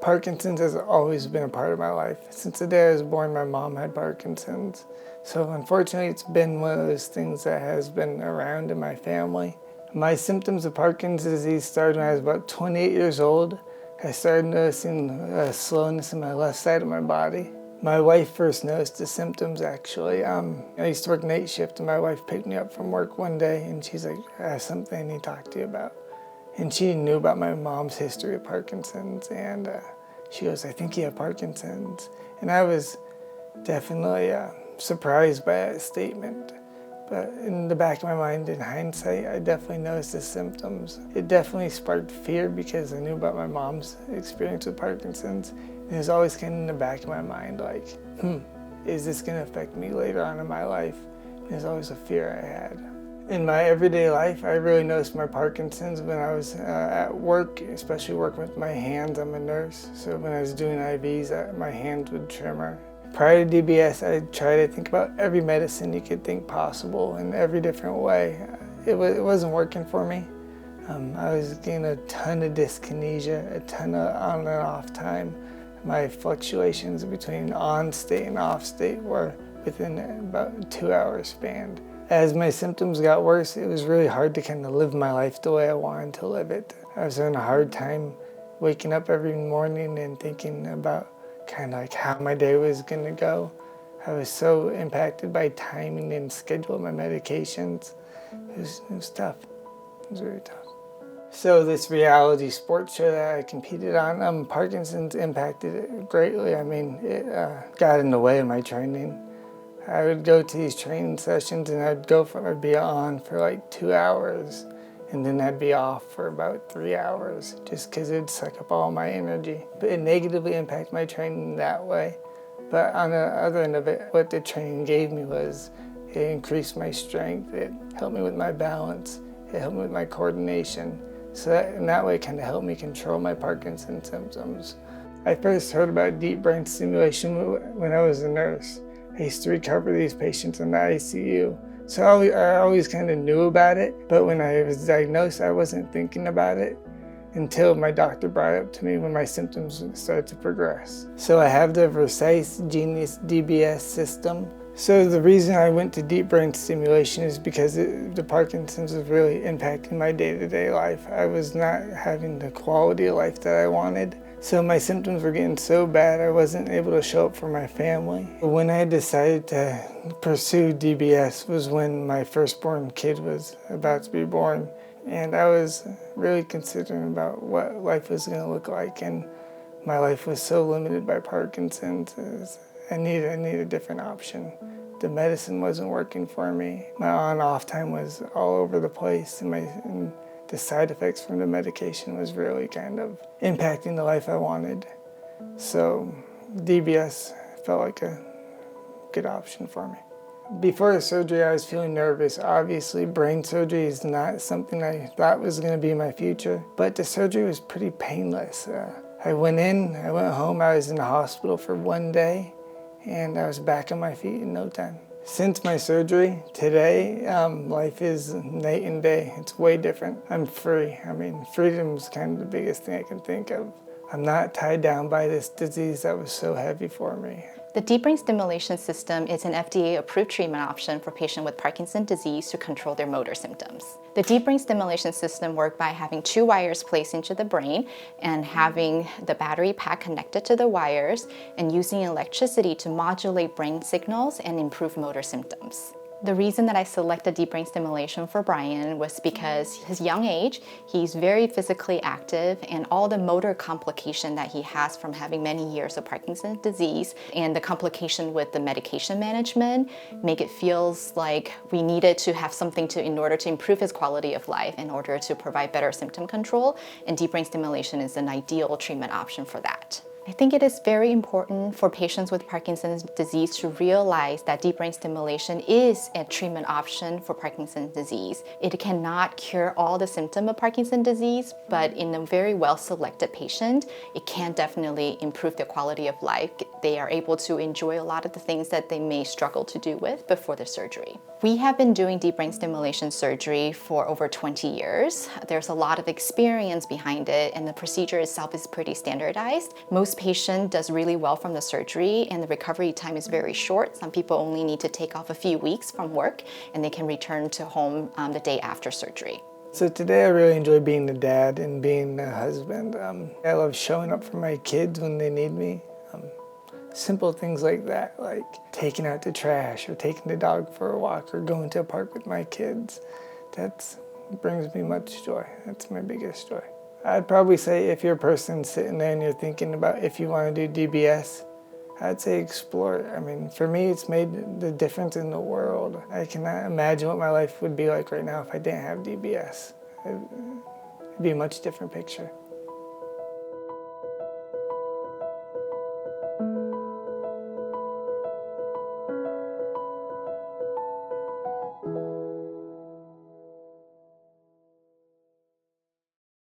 Parkinson's has always been a part of my life. Since the day I was born, my mom had Parkinson's. So unfortunately, it's been one of those things that has been around in my family. My symptoms of Parkinson's disease started when I was about 28 years old. I started noticing a slowness in my left side of my body. My wife first noticed the symptoms, actually. I used to work night shift, and my wife picked me up from work one day, and she's like, "I have something I need to talk to you about." And she knew about my mom's history of Parkinson's, and she goes, "I think you have Parkinson's." And I was definitely surprised by that statement. But in the back of my mind, in hindsight, I definitely noticed the symptoms. It definitely sparked fear because I knew about my mom's experience with Parkinson's. And it was always kind of in the back of my mind, like, is this going to affect me later on in my life? And there's always a fear I had. In my everyday life, I really noticed my Parkinson's when I was at work, especially working with my hands. I'm a nurse, so when I was doing IVs, my hands would tremor. Prior to DBS, I tried to think about every medicine you could think possible in every different way. It wasn't working for me. I was getting a ton of dyskinesia, a ton of on and off time. My fluctuations between on state and off state were within about a 2-hour span. As my symptoms got worse, it was really hard to kind of live my life the way I wanted to live it. I was having a hard time waking up every morning and thinking about kind of like how my day was going to go. I was so impacted by timing and schedule of my medications. It was tough. It was really tough. So this reality sports show that I competed on, Parkinson's impacted it greatly. I mean, it got in the way of my training. I would go to these training sessions and I'd be on for like 2 hours, and then I'd be off for about 3 hours just because it'd suck up all my energy. But it negatively impacted my training that way. But on the other end of it, what the training gave me was it increased my strength, it helped me with my balance, it helped me with my coordination. So that, in that way, it kind of helped me control my Parkinson's symptoms. I first heard about deep brain stimulation when I was a nurse. I used to recover these patients in the ICU. So I always kind of knew about it, but when I was diagnosed, I wasn't thinking about it until my doctor brought it up to me when my symptoms started to progress. So I have the Vercise Genius DBS system. So the reason I went to deep brain stimulation is because the Parkinson's was really impacting my day-to-day life. I was not having the quality of life that I wanted. So my symptoms were getting so bad I wasn't able to show up for my family. When I decided to pursue DBS was when my firstborn kid was about to be born. And I was really considering about what life was going to look like. And my life was so limited by Parkinson's. I needed a different option. The medicine wasn't working for me. My on-off time was all over the place, and the side effects from the medication was really kind of impacting the life I wanted. So DBS felt like a good option for me. Before the surgery, I was feeling nervous. Obviously, brain surgery is not something I thought was going to be my future, but the surgery was pretty painless. I went home, I was in the hospital for 1 day, and I was back on my feet in no time. Since my surgery, today, life is night and day. It's way different. I'm free. I mean, freedom is kind of the biggest thing I can think of. I'm not tied down by this disease that was so heavy for me. The deep brain stimulation system is an FDA-approved treatment option for patients with Parkinson's disease to control their motor symptoms. The deep brain stimulation system works by having 2 wires placed into the brain and having the battery pack connected to the wires and using electricity to modulate brain signals and improve motor symptoms. The reason that I selected deep brain stimulation for Bryan was because his young age, he's very physically active, and all the motor complication that he has from having many years of Parkinson's disease and the complication with the medication management make it feels like we needed to have something in order to improve his quality of life, in order to provide better symptom control, and deep brain stimulation is an ideal treatment option for that. I think it is very important for patients with Parkinson's disease to realize that deep brain stimulation is a treatment option for Parkinson's disease. It cannot cure all the symptoms of Parkinson's disease, but in a very well-selected patient, it can definitely improve their quality of life. They are able to enjoy a lot of the things that they may struggle to do with before the surgery. We have been doing deep brain stimulation surgery for over 20 years. There's a lot of experience behind it, and the procedure itself is pretty standardized. Most patient does really well from the surgery, and the recovery time is very short. Some people only need to take off a few weeks from work, and they can return to home the day after surgery. So today I really enjoy being a dad and being a husband. I love showing up for my kids when they need me. Simple things like that, like taking out the trash or taking the dog for a walk or going to a park with my kids. That brings me much joy. That's my biggest joy. I'd probably say if you're a person sitting there and you're thinking about if you want to do DBS, I'd say explore it. I mean, for me, it's made the difference in the world. I cannot imagine what my life would be like right now if I didn't have DBS. It'd be a much different picture.